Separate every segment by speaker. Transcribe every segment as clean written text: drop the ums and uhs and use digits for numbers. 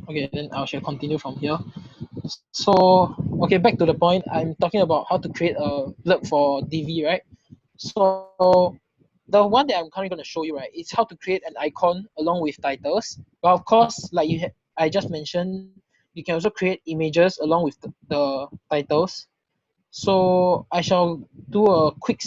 Speaker 1: Okay, then I shall continue from here. So, okay, back to the point. I'm talking about how to create a blurb for DV, right? So, the one that I'm currently going to show you, right, is how to create an icon along with titles. But of course, like I just mentioned, you can also create images along with the titles. So, I shall do a quick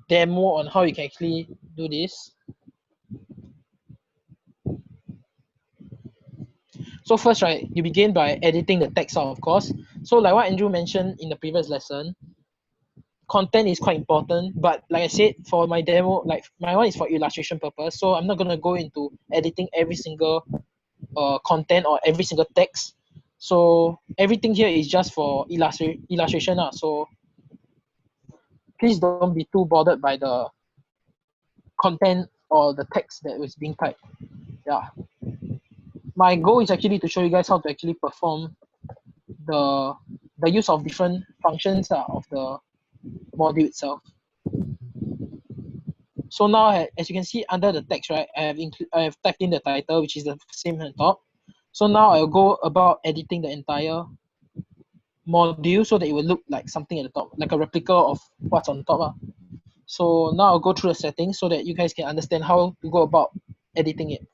Speaker 1: demo on how you can actually do this. So first, right, you begin by editing the text out, of course. So like what Andrew mentioned in the previous lesson, content is quite important. But like I said, for my demo, like my one is for illustration purpose. So I'm not gonna go into editing every single content or every single text. So everything here is just for illustration. So please don't be too bothered by the content or the text that is being typed. Yeah. My goal is actually to show you guys how to actually perform the the use of different functions of the module itself. So now, as you can see under the text, right, I have typed in the title, which is the same on top. So now I'll go about editing the entire module so that it will look like something at the top, like a replica of what's on top. So now I'll go through the settings so that you guys can understand how to go about editing it.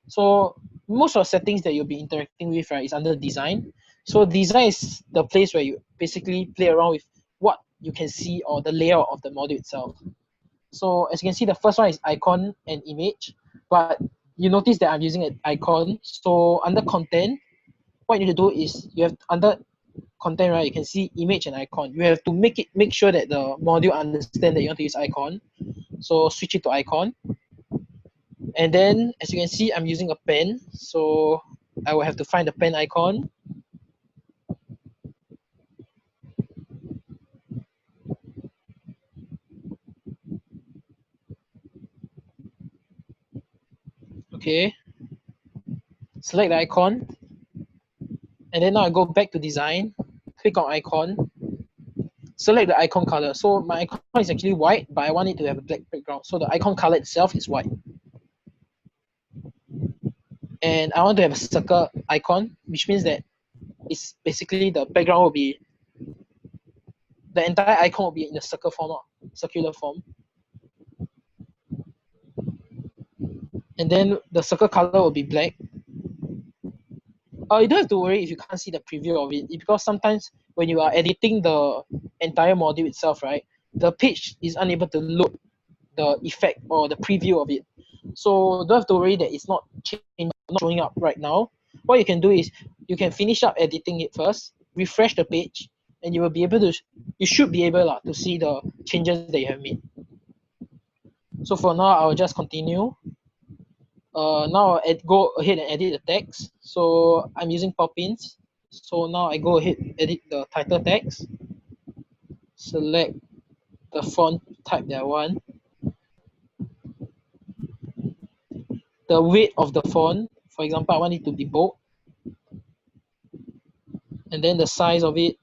Speaker 1: So most of the settings that you'll be interacting with, right, is under design. So design is the place where you basically play around with what you can see or the layout of the module itself. So as you can see, the first one is icon and image, but you notice that I'm using an icon. So under content, what you need to do is you have under content, right, you can see image and icon. You have to make sure that the module understand that you want to use icon. So switch it to icon. And then as you can see, I'm using a pen. So I will have to find the pen icon. Okay. Select the icon. And then now I go back to design, click on icon, select the icon color. So my icon is actually white, but I want it to have a black background. So the icon color itself is white. And I want to have a circle icon, which means that it's basically the background will be, the entire icon will be in the circle form, circular form. And then the circle color will be black. You don't have to worry if you can't see the preview of it, because sometimes when you are editing the entire module itself, right, the page is unable to load the effect or the preview of it. So don't have to worry that it's not changing, not showing up right now. What you can do is you can finish up editing it first, refresh the page, and you will be able to, you should be able to see the changes that you have made. So for now, I'll just continue. Now I'll go ahead and edit the text. So I'm using Poppins. So now I go ahead and edit the title text. Select the font type that I want. The weight of the font, for example, I want it to be bold. And then the size of it,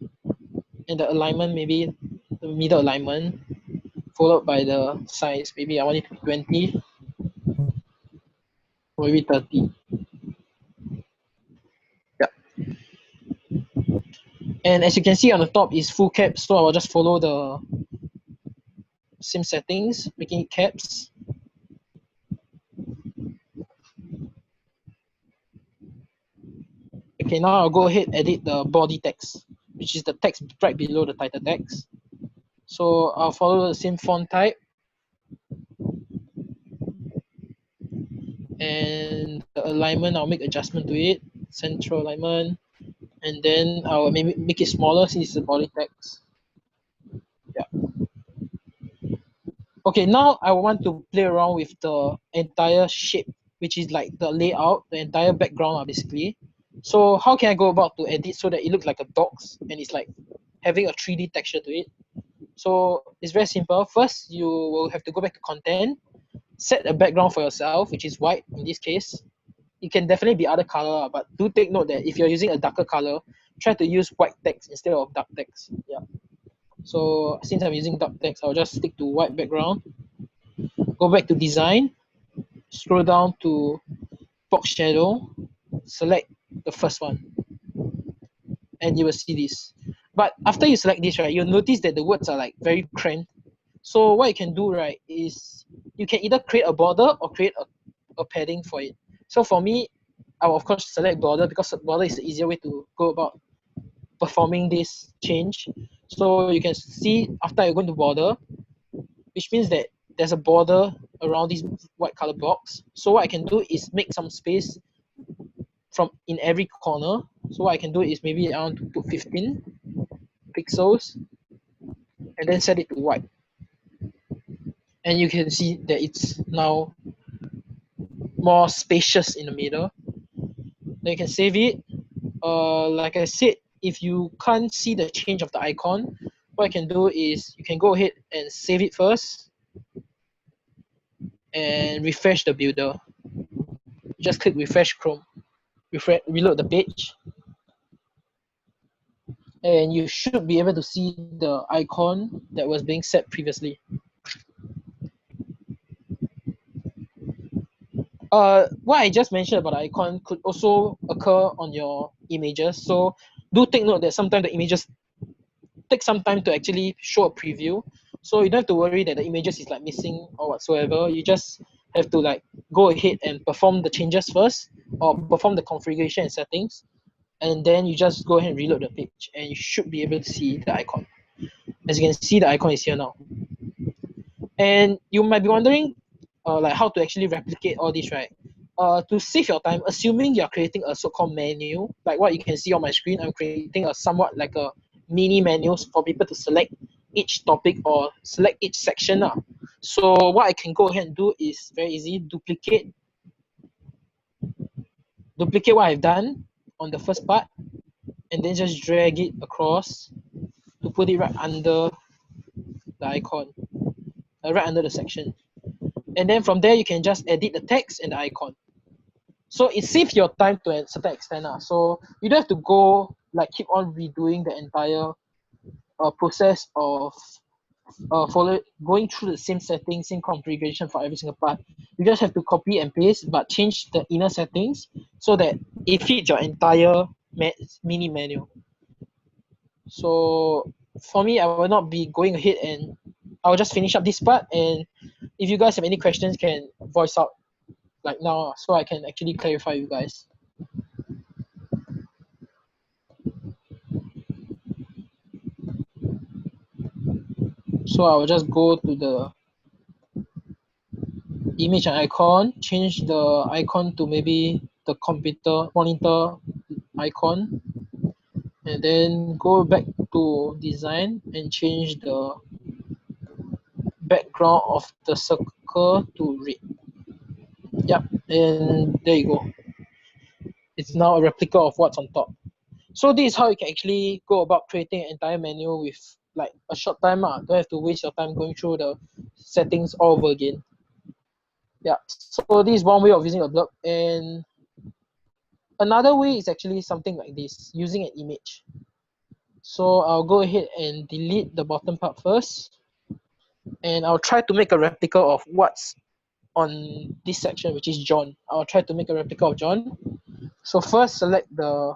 Speaker 1: and the alignment, maybe the middle alignment, followed by the size. Maybe I want it to be 20, or maybe 30. Yeah. And as you can see on the top is full caps, so I will just follow the same settings, making it caps. Okay, now I'll go ahead and edit the body text, which is the text right below the title text. So I'll follow the same font type. And the alignment, I'll make adjustment to it, central alignment. And then I'll maybe make it smaller since it's the body text. Yeah. Okay, now I want to play around with the entire shape, which is like the layout, the entire background basically. So how can I go about to edit so that it looks like a box and it's like having a 3D texture to it? So it's very simple. First, you will have to go back to content, set a background for yourself, which is white in this case. It can definitely be other color, but do take note that if you're using a darker color, try to use white text instead of dark text. Yeah. So since I'm using dark text, I'll just stick to white background. Go back to design, scroll down to box shadow, select the first one, and you will see this. But after you select this, right, you'll notice that the words are like very cramped. So what you can do, right, is you can either create a border or create a padding for it. So for me, I will of course select border because border is the easier way to go about performing this change. So you can see after I go into border, which means that there's a border around this white color box. So what I can do is make some space from in every corner. So what I can do is maybe I want to put 15 pixels and then set it to white. And you can see that it's now more spacious in the middle. Then you can save it. Like I said, if you can't see the change of the icon, what you can do is you can go ahead and save it first and refresh the builder. Just click refresh Chrome, reload the page, and you should be able to see the icon that was being set previously. What I just mentioned about the icon could also occur on your images. So do take note that sometimes the images take some time to actually show a preview. So you don't have to worry that the images is like missing or whatsoever. You just have to like go ahead and perform the changes first or perform the configuration and settings. And then you just go ahead and reload the page and you should be able to see the icon. As you can see, the icon is here now. And you might be wondering like how to actually replicate all this, right? To save your time, assuming you're creating a so-called menu, like what you can see on my screen, I'm creating a somewhat like a mini menus for people to select each topic or select each section. So what I can go ahead and do is very easy, duplicate what I've done on the first part, and then just drag it across to put it right under the icon, right under the section. And then from there, you can just edit the text and the icon. So it saves your time to a certain extent. So you don't have to go like keep on redoing the entire process of going through the same settings, same configuration for every single part. You just have to copy and paste, but change the inner settings so that it fits your entire mini menu. So for me, I will not be going ahead and I'll just finish up this part. And if you guys have any questions, can voice out like now so I can actually clarify you guys. So I will just go to the image and icon, change the icon to maybe the computer monitor icon, and then go back to design and change the background of the circle to red. Yep, and there you go. It's now a replica of what's on top. So this is how you can actually go about creating an entire menu with like a short time. Don't have to waste your time going through the settings all over again. Yeah, so this is one way of using a blurb. And another way is actually something like this, using an image. So I'll go ahead and delete the bottom part first. And I'll try to make a replica of what's on this section, which is John. I'll try to make a replica of John. So first select the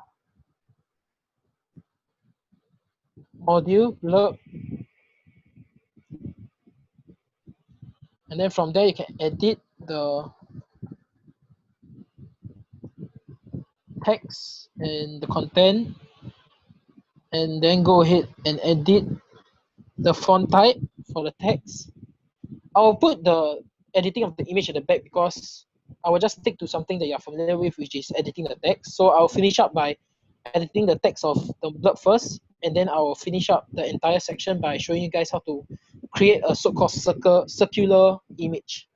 Speaker 1: module, blurb. And then from there, you can edit the text and the content. And then go ahead and edit the font type for the text. I'll put the editing of the image at the back because I will just stick to something that you're familiar with, which is editing the text. So I'll finish up by editing the text of the blurb first, and then I will finish up the entire section by showing you guys how to create a so-called circular image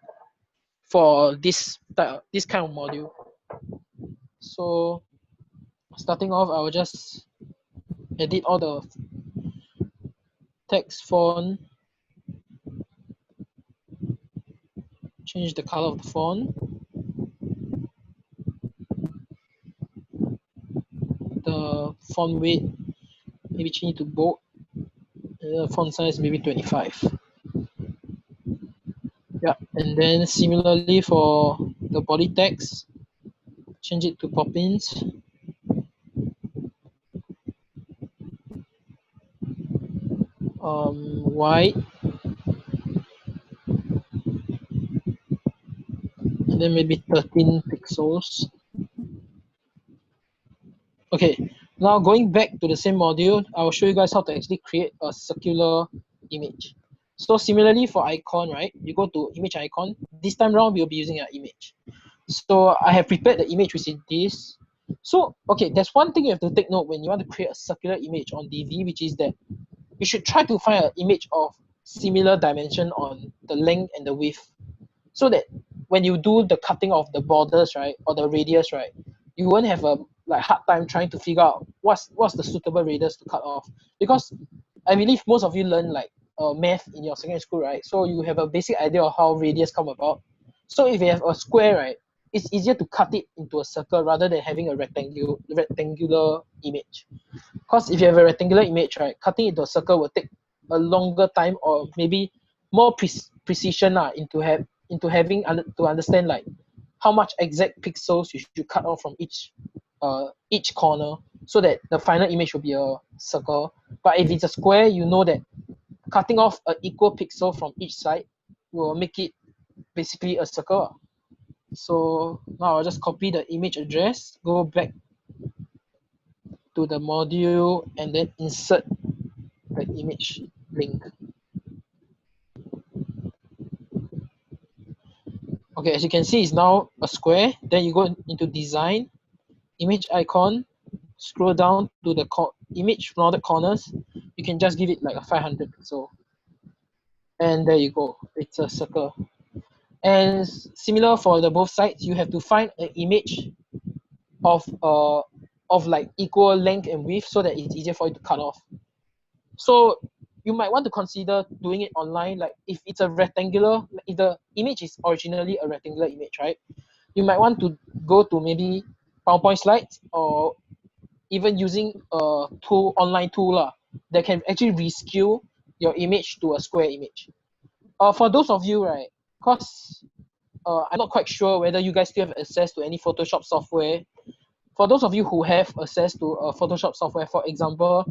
Speaker 1: for this kind of module. So starting off, I will just edit all the text font, change the color of the font, the font weight, maybe change it to bold, and the font size maybe 25. Yeah, and then similarly for the body text, change it to Poppins. white, and then maybe 13 pixels. Okay, now going back to the same module, I will show you guys how to actually create a circular image. So similarly for icon, right? You go to image icon. This time around, we'll be using an image. So I have prepared the image, which is this. So, okay, there's one thing you have to take note when you want to create a circular image on DV, which is that you should try to find an image of similar dimension on the length and the width, so that when you do the cutting of the borders, right, or the radius, right, you won't have a hard time trying to figure out what's the suitable radius to cut off. Because I believe most of you learn math in your secondary school, right? So you have a basic idea of how radius come about. So if you have a square, right, it's easier to cut it into a circle rather than having a rectangular image. Because if you have a rectangular image, right, cutting into a circle will take a longer time, or maybe more precision into having to understand how much exact pixels you should cut off from each corner, so that the final image will be a circle. But if it's a square, you know that cutting off an equal pixel from each side will make it basically a circle. So now I'll just copy the image address, go back to the module, and then insert the image link. Okay, as you can see, it's now a square. Then you go into design, image icon, scroll down to the image rounded corners. You can just give it like a 500 pixel. And there you go, it's a circle. And similar for the both sides, you have to find an image of like equal length and width, so that it's easier for you to cut off. So you might want to consider doing it online. Like if it's a rectangular, if the image is originally a rectangular image, right? You might want to go to maybe PowerPoint slides, or even using a online tool that can actually rescale your image to a square image. For those of you, right, because I'm not quite sure whether you guys still have access to any Photoshop software. For those of you who have access to Photoshop software, for example,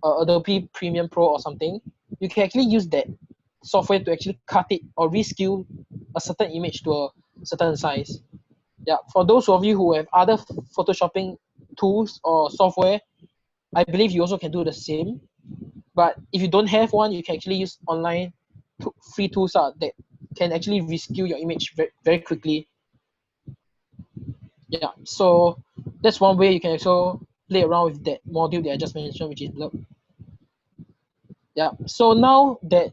Speaker 1: Adobe Premiere Pro or something, you can actually use that software to actually cut it or rescale a certain image to a certain size. Yeah, for those of you who have other photoshopping tools or software, I believe you also can do the same. But if you don't have one, you can actually use online free tools that can actually rescale your image very, very quickly. Yeah, so that's one way you can also play around with that module that I just mentioned, which is blurb. Yeah, so now that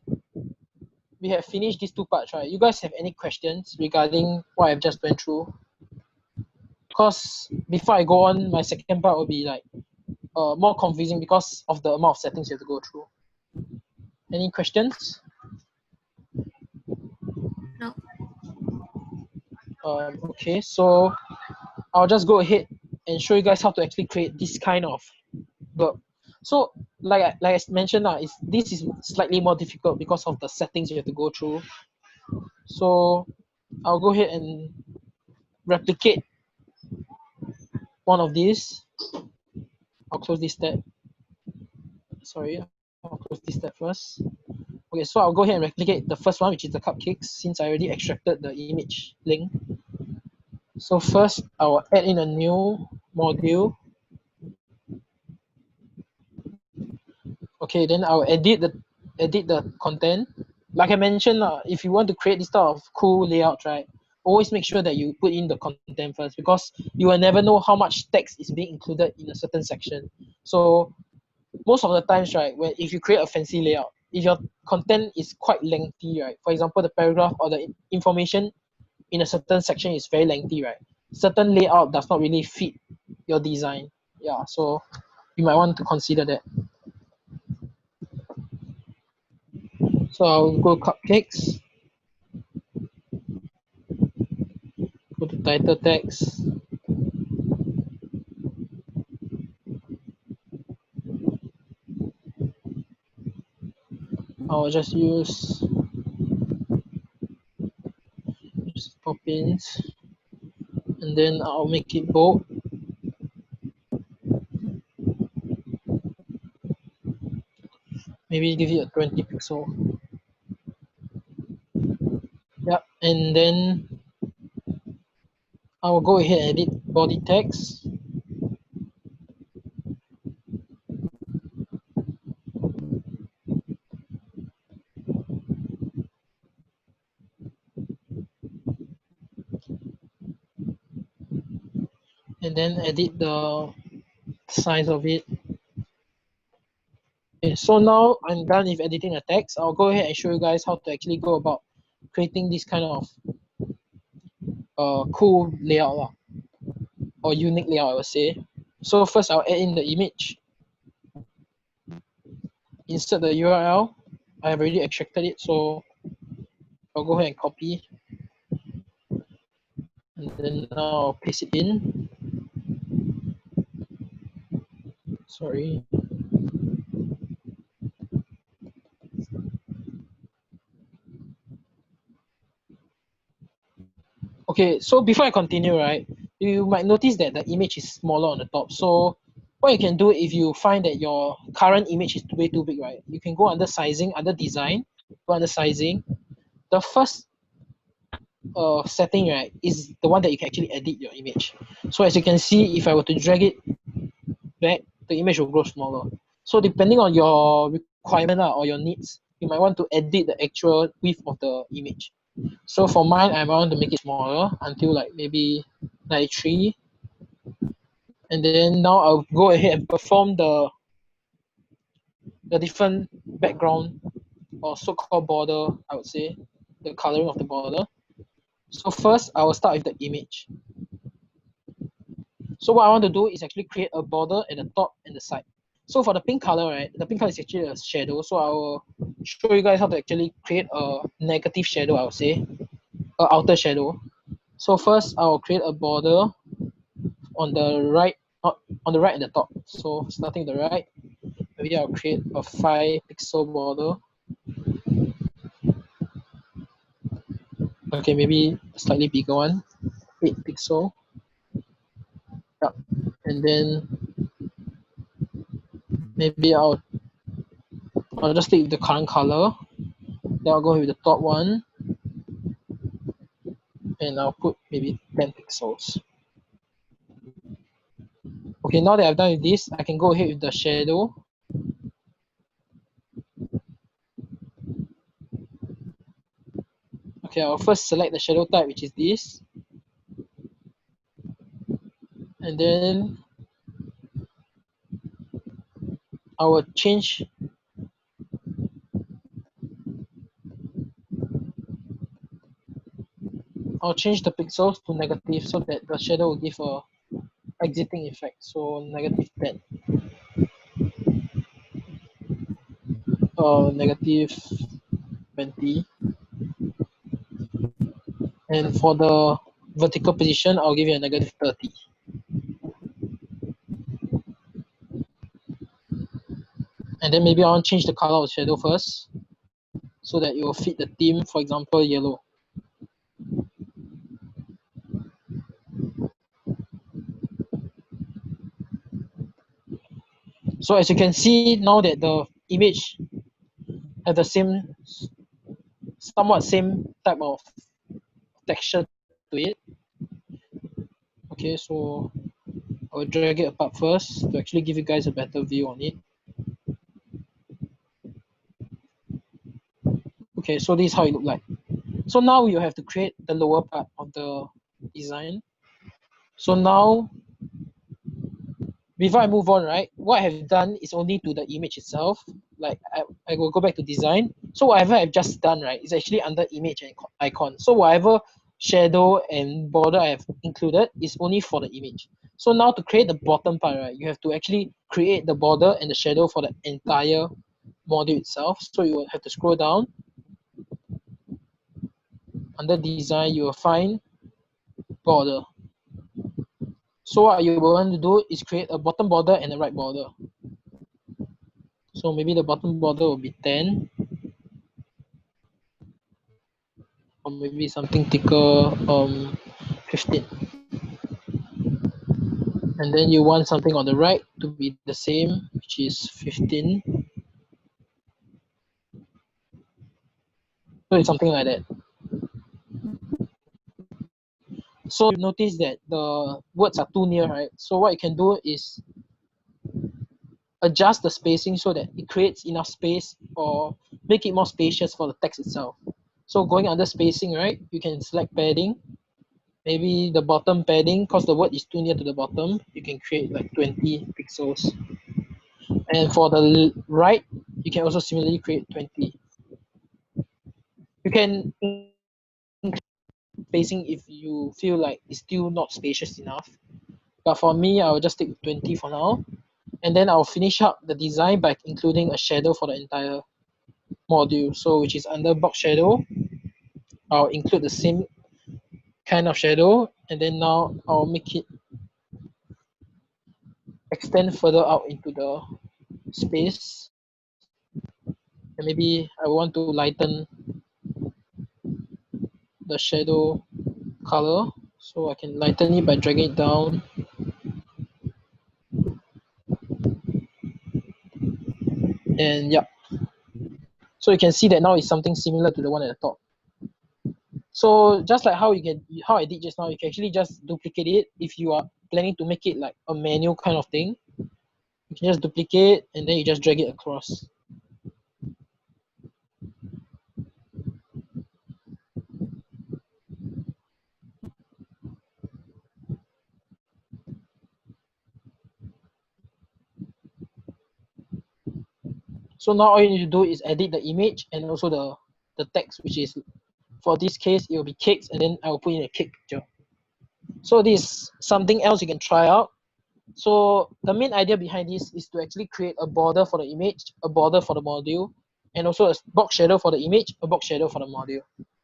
Speaker 1: we have finished these two parts, right, you guys have any questions regarding what I've just went through? Because before I go on, my second part will be more confusing because of the amount of settings you have to go through. Any questions?
Speaker 2: No.
Speaker 1: Okay, so I'll just go ahead and show you guys how to actually create this kind of verb. So like I mentioned, this is slightly more difficult because of the settings you have to go through. So I'll go ahead and replicate one of these. I'll close this tab. Sorry, I'll close this tab first. Okay, so I'll go ahead and replicate the first one, which is the cupcakes, since I already extracted the image link. So first, I will add in a new module. Okay, then I'll edit the content. Like I mentioned, if you want to create this type of cool layout, right, always make sure that you put in the content first, because you will never know how much text is being included in a certain section. So most of the times, right, if you create a fancy layout, if your content is quite lengthy, right, for example, the paragraph or the information in a certain section is very lengthy, right, certain layout does not really fit your design. Yeah, so you might want to consider that. So I'll go cupcakes, go to title text. I'll just use pop-ins, and then I'll make it bold. maybe give it a 20 pixel. Yep, and then I will go ahead and edit body text. And then edit the size of it. Okay, so now I'm done with editing the text. I'll go ahead and show you guys how to actually go about creating this kind of cool layout or unique layout, I would say. So first I'll add in the image, insert the URL. I have already extracted it, so I'll go ahead and copy, and then now I'll paste it in. Sorry. Okay, so before I continue, right, you might notice that the image is smaller on the top. So what you can do if you find that your current image is way too big, right, you can go under sizing, under design, go under sizing. The first setting, right, is the one that you can actually edit your image. So as you can see, if I were to drag it back, the image will grow smaller. So depending on your requirement or your needs, you might want to edit the actual width of the image. So for mine, I want to make it smaller until like maybe 93. And then now I'll go ahead and perform the different background or so-called border, I would say, the coloring of the border. So first, I will start with the image. So what I want to do is actually create a border at the top and the side. So for the pink color, right, the pink color is actually a shadow. So I will show you guys how to actually create a negative shadow, I would say, a outer shadow. So first, I will create a border on the right, on the right and the top. So starting the right, maybe I'll create a 5 pixel border. Okay, maybe a slightly bigger one, 8 pixel. Yep. And then maybe I'll just take the current color. Then I'll go with the top one, and I'll put maybe 10 pixels. Okay, now that I've done with this, I can go ahead with the shadow. Okay, I'll first select the shadow type, which is this. And then I will change the pixels to negative so that the shadow will give a exiting effect. So negative 10. Negative 20. And for the vertical position, I'll give you a negative 30. And then maybe I want to change the color of the shadow first so that it will fit the theme, for example, yellow. So as you can see now that the image has the somewhat same type of texture to it. Okay, so I'll drag it apart first to actually give you guys a better view on it. Okay, so this is how it looks like. So now you have to create the lower part of the design. So now, before I move on, right, what I have done is only to the image itself. Like I will go back to design. So whatever I've just done, right, is actually under image and icon. So whatever shadow and border I have included is only for the image. So now to create the bottom part, right, you have to actually create the border and the shadow for the entire module itself. So you will have to scroll down. Under design, you will find border. So what you will want to do is create a bottom border and a right border. So maybe the bottom border will be 10. Or maybe something thicker, 15. And then you want something on the right to be the same, which is 15. So it's something like that. So you notice that the words are too near, right? So what you can do is adjust the spacing so that it creates enough space or make it more spacious for the text itself. So going under spacing, right, you can select padding. Maybe the bottom padding, because the word is too near to the bottom, you can create like 20 pixels. And for the right, you can also similarly create 20. You can increase spacing if you feel like it's still not spacious enough. But for me, I will just stick with 20 for now. And then I'll finish up the design by including a shadow for the entire module. So which is under box shadow, I'll include the same kind of shadow. And then now I'll make it extend further out into the space. And maybe I want to lighten the shadow color. So I can lighten it by dragging it down. And yeah. So you can see that now it's something similar to the one at the top. So just like how I did just now, you can actually just duplicate it if you are planning to make it like a manual kind of thing. You can just duplicate and then you just drag it across. So now all you need to do is edit the image and also the text, which is, for this case, it will be cakes, and then I will put in a cake picture. So this is something else you can try out. So the main idea behind this is to actually create a border for the image, a border for the module, and also a box shadow for the image, a box shadow for the module.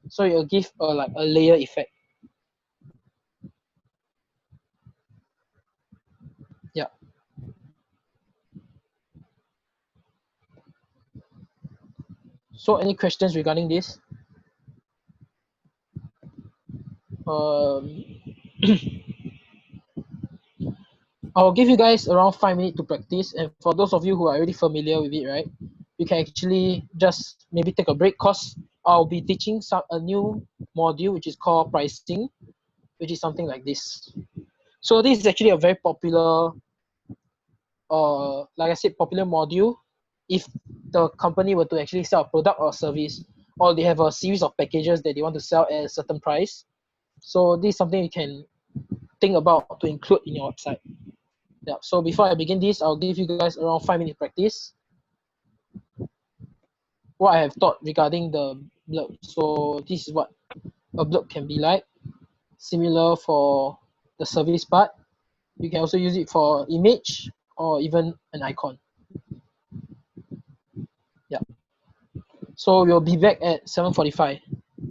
Speaker 1: So it'll give like a layer effect. Yeah. So any questions regarding this? Um, I'll give you guys around 5 minutes to practice, and for those of you who are already familiar with it, right, you can actually just maybe take a break, cause I'll be teaching a new module which is called pricing, which is something like this. So this is actually a very popular, like I said, popular module. If the company were to actually sell a product or service, or they have a series of packages that they want to sell at a certain price. So this is something you can think about to include in your website. Yeah. So before I begin this, I'll give you guys around 5 minutes practice. What I have thought regarding the blurb. So this is what a blurb can be like. Similar for the service part. You can also use it for image or even an icon. Yeah. So we'll be back at 7:45.